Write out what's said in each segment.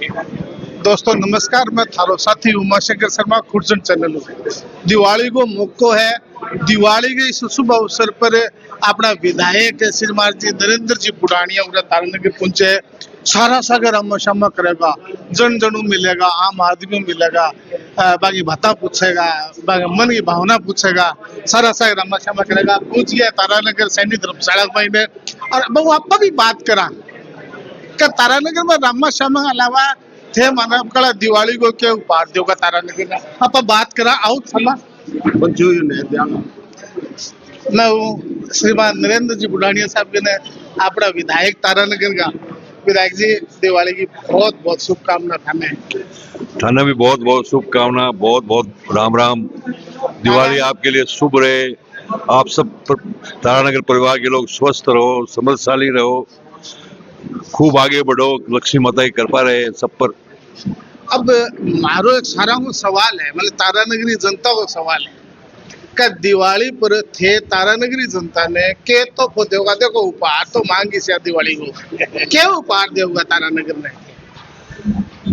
दोस्तों नमस्कार, मैं थारो साथी उमाशंकर शर्मा खुर्जन चैनल। दिवाली को मौको है। दिवाली के इस शुभ अवसर पर अपना विधायक श्रीमान जी नरेंद्र जी बुढ़ानिया तारानगर पहुंचे। सारा सागर अम्मा शम्मा करेगा, जन जनू मिलेगा, आम आदमी मिलेगा, बाकी भत्ता पूछेगा, बाकी मन की भावना पूछेगा, सारा सागर अम्मा शम्मा करेगा। पूछ गया तारानगर सैनिक धर्मशाला में। और बहु आप भी बात करा कि तारानगर में अम्मा शम्मा अलावा थे मानव कला दिवाली को क्या उपहार देगा तारानगर में। आप बात करा आओ थला मैं हूँ श्रीमान नरेंद्र जी बुढ़ानिया साहब के ने अपना विधायक तारानगर का। विधायक जी दिवाली की बहुत बहुत शुभकामना थाना भी बहुत बहुत शुभकामना, बहुत बहुत राम राम। दिवाली आपके लिए शुभ रहे। आप सब तारानगर परिवार के लोग स्वस्थ रहो, समृद्धशाली रहो, खूब आगे बढ़ो, लक्ष्मी माता की कृपा रहे सब पर। अब मारो एक सारा सवाल है, मतलब तारानगरी जनता को सवाल है कि दिवाली पर थे तारानगरी जनता ने के तो देगा, देखो उपहार तो मांगी से दिवाली को क्या उपहार देगा तारानगर ने।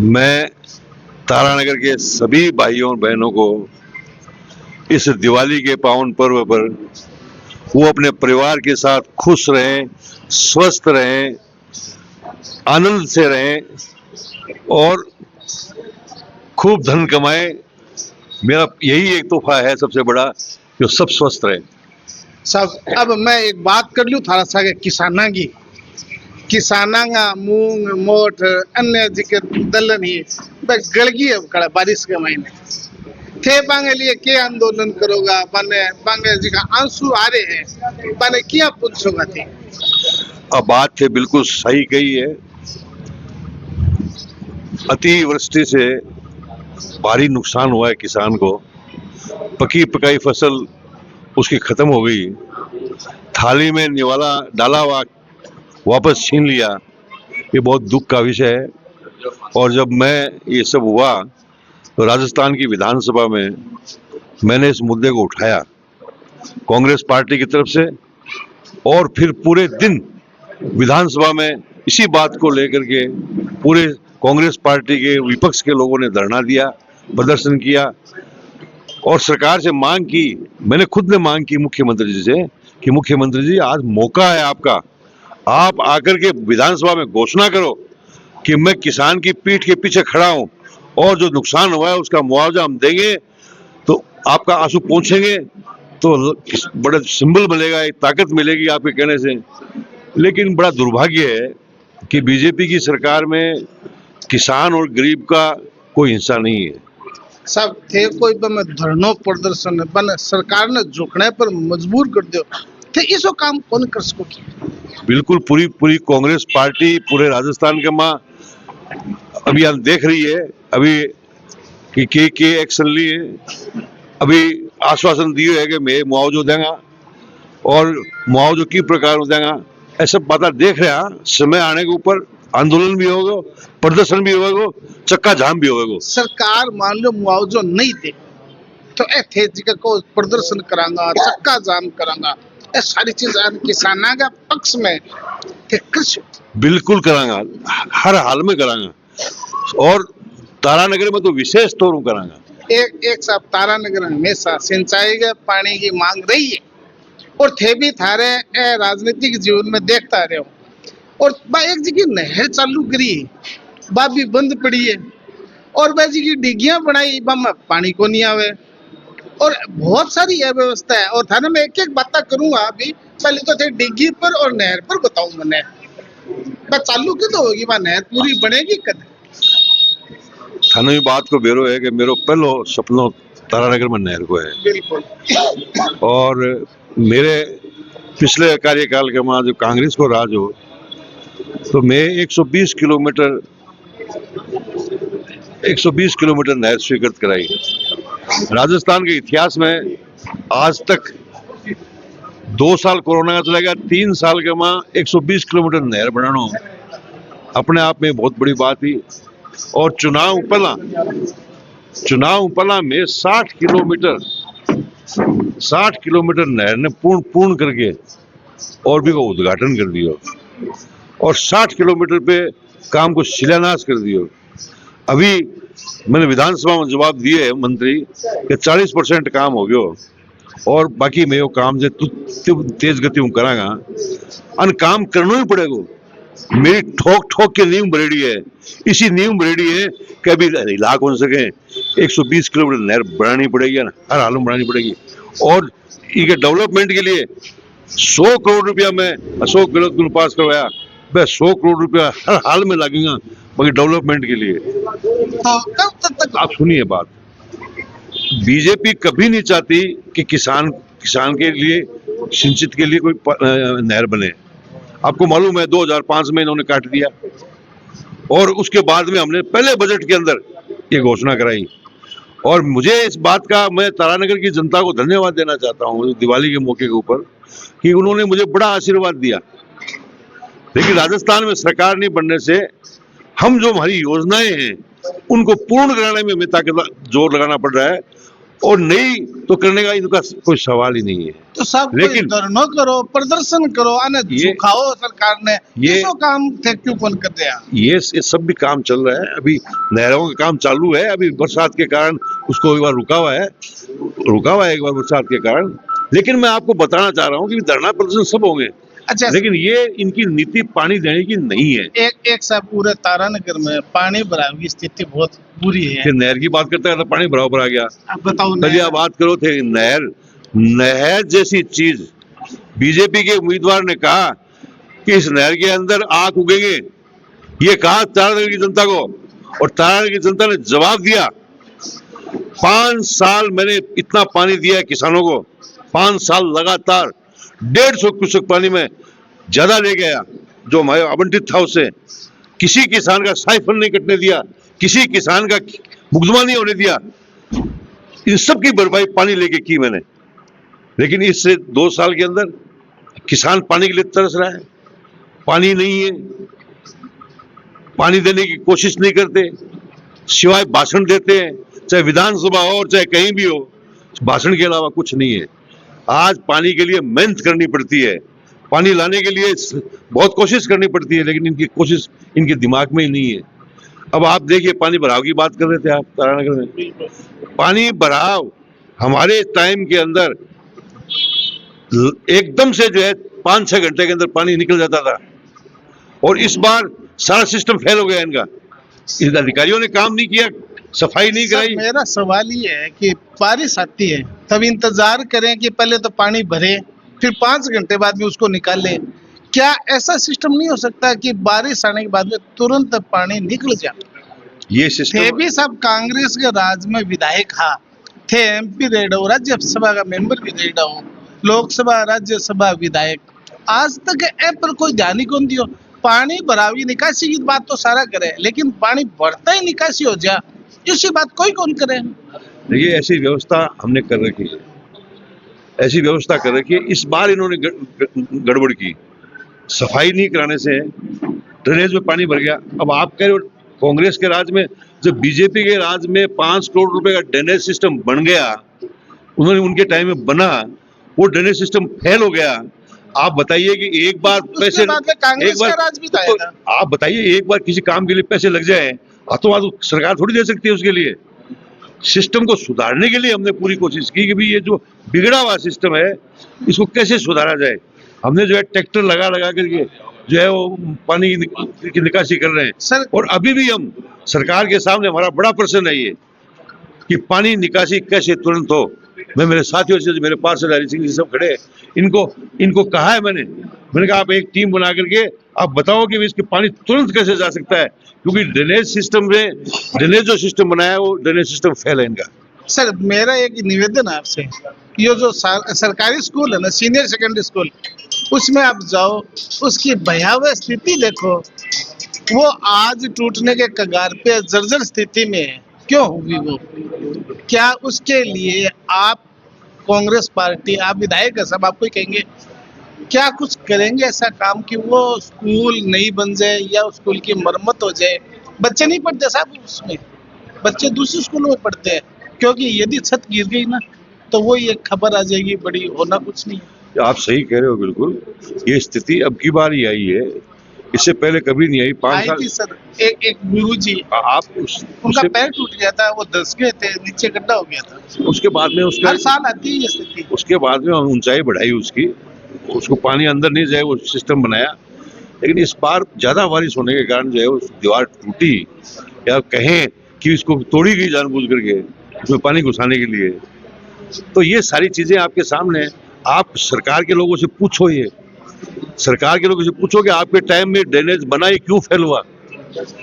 मैं तारानगर के सभी भाइयों और बहनों को इस दिवाली के पावन पर्व पर वो अपने परिवार के साथ खुश रहें, स्वस्थ रहें, आनंद से रहें और खूब धन कमाएं। मेरा यही एक तोहफा है सबसे बड़ा, जो सब स्वस्थ रहे सब। अब मैं एक बात कर लूँ थारा सा किसाना की। किसाना का मूंग मोट अन्य जिक्र दलहन ही गड़गी है कड़ा बारिश के महीने थे बांगे लिए के आंदोलन करोगा बने बांगे जी का आंसू आ रहे हैं बने क्या पूछोगा थे। अब बात थे बिल्कुल सही कही है। अतिवृष्टि से भारी नुकसान हुआ है किसान को। पकी पकाई फसल उसकी खत्म हो गई, थाली में निवाला डाला हुआ वापस छीन लिया। ये बहुत दुख का विषय है। और जब मैं ये सब हुआ तो राजस्थान की विधानसभा में मैंने इस मुद्दे को उठाया कांग्रेस पार्टी की तरफ से, और फिर पूरे दिन विधानसभा में इसी बात को लेकर के पूरे कांग्रेस पार्टी के विपक्ष के लोगों ने धरना दिया, प्रदर्शन किया और सरकार से मांग की। मैंने खुद ने मांग की मुख्यमंत्री जी से कि मुख्यमंत्री जी आज मौका है आपका, आप आकर के विधानसभा में घोषणा करो कि मैं किसान की पीठ के पीछे खड़ा हूं और जो नुकसान हुआ है उसका मुआवजा हम देंगे, तो आपका आंसू पहुंचेंगे तो बड़ा सिंबल मिलेगा, एक ताकत मिलेगी आपके कहने से। लेकिन बड़ा दुर्भाग्य है कि बीजेपी की सरकार में किसान और गरीब का कोई हिस्सा नहीं है। सब थे कोई धरनो प्रदर्शन बन सरकार ने झुकने पर मजबूर कर दियो थे, इसो काम कौन कर सको की। बिल्कुल पूरी कांग्रेस पार्टी पूरे राजस्थान के माँ अभी आप देख रही है अभी कि के एक्शन लिए, अभी आश्वासन दिए है कि मैं मुआवजा देगा और मुआवजा की प्रकार देगा। ऐसा बात देख रहे हैं। समय आने के ऊपर आंदोलन भी होगा, प्रदर्शन भी होगा, चक्का जाम भी होगा। सरकार मान लो मुआवजा नहीं दे तो थे को प्रदर्शन करांगा, चक्का जाम करांगा, ये सारी चीज किसाना का पक्ष में कृषि बिल्कुल करांगा, हर हाल में करांगा और तारानगर में तो विशेष तौर पर करांगा। एक साहब तारानगर हमेशा सिंचाई के पानी की मांग रही है और थे भी थारे राजनीतिक जीवन में देखता रहे हो। और एक जी की नहर चालू करी बा भी बंद पड़ी है और बा जी की डिग्गियां बनाई बा में पानी को नहीं आवे और बहुत सारी अव्यवस्था है। और थाने में एक एक बात करूंगा अभी, पहले तो थे डिग्गी पर और नहर पर बताऊं मैंने चालू की तो होगी वह नहर पूरी बनेगी कद। थाने में बात को बेरो है कि मेरा पहलो सपनों तारानगर में नहर को है। बिल्कुल। और मेरे पिछले कार्यकाल के बाद जो कांग्रेस को राज हो तो मैं 120 किलोमीटर नहर स्वीकृत कराई। राजस्थान के इतिहास में आज तक 2 साल कोरोना का चला गया, 3 साल के मां 120 किलोमीटर नहर बनाना अपने आप में बहुत बड़ी बात थी। और चुनाव पहला में 60 किलोमीटर नहर ने पूर्ण करके और भी को उद्घाटन कर दिया और 60 किलोमीटर पे काम को शिलान्यास कर दिया। अभी मैंने विधानसभा में जवाब दिए है मंत्री कि 40% काम हो गयो और बाकी मैं वो काम जे तेज गति में करांगा अन काम करना ही पड़ेगा। मेरी ठोक ठोक के नींव भरेड़ी है, इसी नींव भरेड़ी है कि अभी इलाक हो सके 120 किलोमीटर नहर बनानी पड़ेगी ना, हर हाल में बनानी पड़ेगी। और इनके डेवलपमेंट के लिए 100 करोड़ रुपया मैं अशोक गहलोत को पास करवाया, वह 100 करोड़ रुपया हर हाल में लगेगा बाकी डेवलपमेंट के लिए। तो कब तक आप सुनिए बात, बीजेपी कभी नहीं चाहती कि किसान के लिए सिंचित के लिए कोई नहर बने। आपको मालूम है 2005 में इन्होंने काट दिया और उसके बाद में हमने पहले बजट के अंदर ये घोषणा कराई। और मुझे इस बात का, मैं तारानगर की जनता को धन्यवाद देना चाहता हूँ दिवाली के मौके के ऊपर कि उन्होंने मुझे बड़ा आशीर्वाद दिया। लेकिन राजस्थान में सरकार नहीं बनने से हम जो हमारी योजनाएं हैं उनको पूर्ण कराने में हमें ताकत जोर लगाना पड़ रहा है और नहीं तो करने का इनका कोई सवाल ही नहीं है। तो सब लेकिन धरना करो, प्रदर्शन करो, आने झुकाओ सरकार ने, ये काम थे क्यों कौन करते हैं? ये सब भी काम चल रहा है, अभी नहरों का काम चालू है, अभी बरसात के कारण उसको एक बार रुका हुआ है एक बार बरसात के कारण। लेकिन मैं आपको बताना चाह रहा हूँ कि धरना प्रदर्शन सब होंगे। अच्छा, लेकिन ये इनकी नीति पानी देने की नहीं है। एक साहब पूरे तारानगर में पानी भराव की स्थिति बहुत बुरी है। फिर नहर की बात करता है तो पानी भराव भरा गया। आप बताओ, चलिए बात करो थे नहर जैसी चीज। बीजेपी के उम्मीदवार ने कहा कि इस नहर के अंदर आग उगेंगे, ये कहा तारानगर की जनता को, और तारानगर की जनता ने जवाब दिया। 5 साल मैंने इतना पानी दिया किसानों को, 5 साल लगातार 150 क्यूसेक पानी में ज्यादा ले गया जो हमारे आवंटित था उससे। किसी किसान का साइफन नहीं कटने दिया, किसी किसान का मुकदमा नहीं होने दिया, इन सब की भरपाई पानी लेके की मैंने। लेकिन इससे 2 साल के अंदर किसान पानी के लिए तरस रहा है, पानी नहीं है, पानी देने की कोशिश नहीं करते, सिवाय भाषण देते हैं, चाहे विधानसभा हो और चाहे कहीं भी हो, भाषण के अलावा कुछ नहीं है। आज पानी के लिए मेहनत करनी पड़ती है, पानी लाने के लिए बहुत कोशिश करनी पड़ती है, लेकिन इनकी कोशिश इनके दिमाग में ही नहीं है। अब आप देखिए, पानी भराव की बात कर रहे थे आप तारानगर में, पानी भराव हमारे टाइम के अंदर एकदम से जो है 5-6 घंटे के अंदर पानी निकल जाता था, और इस बार सारा सिस्टम फेल हो गया इनका। इन अधिकारियों ने काम नहीं किया, सफाई नहीं कराई। मेरा सवाल ये है कि बारिश आती है तब इंतजार करें कि पहले तो पानी भरे, फिर 5 घंटे बाद में उसको निकाले। क्या ऐसा सिस्टम नहीं हो सकता कि बारिश आने के बाद में तुरंत पानी निकल जाए? ये सिस्टम थे भी सब कांग्रेस के राज में विधायक थे, MP रहे हो, राज्यसभा का मेंबर भी रहे हो, लोकसभा राज्यसभा विधायक, आज तक ऐ पर कोई ध्यान ही कौन दियो। पानी भरावी निकासी की बात तो सारा करे, लेकिन पानी भरता ही निकासी हो जाए, इसी बात कोई कौन करे? देखिए, ऐसी व्यवस्था हमने कर रखी है, ऐसी व्यवस्था कर रखी है। इस बार इन्होंने गड़बड़ की, सफाई नहीं कराने से ड्रेनेज में पानी भर गया। अब आप कह रहे हो कांग्रेस के राज में, जब बीजेपी के राज में 5 करोड़ रुपए का ड्रेनेज सिस्टम बन गया, उन्होंने उनके टाइम में बना, वो ड्रेनेज सिस्टम फेल हो गया। आप बताइए कि एक बार पैसे, आप बताइए एक बार किसी काम के लिए पैसे लग जाए तो सरकार थोड़ी दे सकती है उसके लिए। सिस्टम को सुधारने के लिए हमने पूरी कोशिश की कि भाई ये जो बिगड़ा हुआ सिस्टम है इसको कैसे सुधारा जाए। हमने जो है ट्रैक्टर लगा करके जो है वो पानी की निकासी कर रहे हैं। और अभी भी हम सरकार के सामने, हमारा बड़ा प्रश्न है ये कि पानी निकासी कैसे तुरंत हो। मैं मेरे साथियों से, मेरे पास हरि सिंह जी सब खड़े, इनको कहा है मैंने कहा आप एक टीम बना करके आप बताओ कि इसके पानी तुरंत कैसे जा सकता है, क्योंकि ड्रेनेज जो सिस्टम बनाया है वो ड्रेनेज सिस्टम फेल है इनका। सर, मेरा एक निवेदन है आपसे, ये जो सरकारी स्कूल है ना, सीनियर सेकेंडरी स्कूल, उसमें आप जाओ, उसकी भयावह स्थिति देखो, वो आज टूटने के कगार पे जर्जर स्थिति में है। क्यों हुई वो? क्या उसके लिए आप कांग्रेस पार्टी, आप विधायक है सब, आपको ही कहेंगे क्या कुछ करेंगे ऐसा काम कि वो स्कूल नहीं बन जाए या स्कूल की मरम्मत हो जाए? बच्चे नहीं पढ़ते साहब उसमें, बच्चे दूसरे स्कूलों में पढ़ते हैं, क्योंकि यदि छत गिर गई ना तो वो एक खबर आ जाएगी बड़ी, होना कुछ नहीं। आप सही कह रहे हो बिल्कुल। ये स्थिति अब की बार ही आई है इससे पहले कभी नहीं आई। 5 आई साल थी सर, एक गुरु जी, आप उनका उसके, पैर टूट गया था, वो धंस गए थे, नीचे गड्ढा हो गया था। उसके बाद में उसका हर साल आती है ये स्थिति। उसके बाद में ऊंचाई बढ़ाई उसकी, उसको पानी अंदर नहीं जाए वो सिस्टम बनाया। लेकिन इस बार ज्यादा बारिश होने के कारण जो है उस दीवार टूटी, या कहें कि इसको तोड़ी गई जानबूझ करके उसमें पानी घुसाने के लिए। तो ये सारी चीजें आपके सामने हैं। आप सरकार के लोगों से पूछो, ये सरकार के लोगों से पूछो कि आपके टाइम में ड्रेनेज बना, ये क्यों फेल हुआ,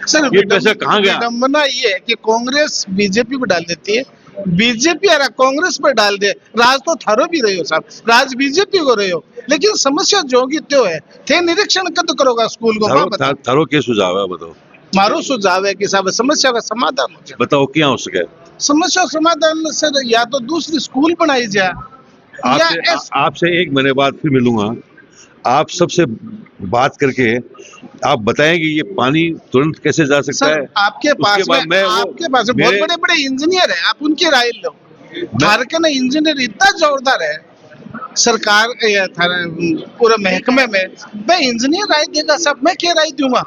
सर ये पैसा कहाँ गया? विडंबना ये है कि कांग्रेस बीजेपी पे डाल देती है, बीजेपी और कांग्रेस पे डाल दे। राज तो थारो भी रहे हो साहब, राज बीजेपी को रहे हो, लेकिन समस्या जोगी त्यो है। थे निरीक्षण कद करोगा स्कूल को, मां बता। थारो के सुझाव है बताओ? मारो सुझाव है कि साहब समस्या का समाधान हो जाए। बताओ क्या हो सके? समस्या का समाधान सर या तो दूसरी स्कूल बनाई जाए, या आपसे एक महीने बाद फिर मिलूंगा, आप सबसे बात करके आप बताएंगे ये पानी तुरंत कैसे जा सकता है। आपके पास उसके बाद में आपके पास में बहुत बड़े बड़े इंजीनियर है, आप उनकी राय लो। झारखंड इंजीनियर इतना जोरदार है सरकार पूरे महकमे में, मैं इंजीनियर राय देगा साहब, मैं क्या राय दूंगा?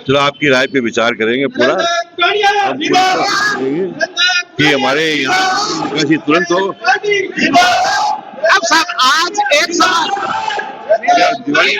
चलो आपकी राय पे विचार करेंगे पूरा, हम पूरा कि हमारे यहाँ निकासी तुरंत हो। अब साहब आज एक साल दिवाली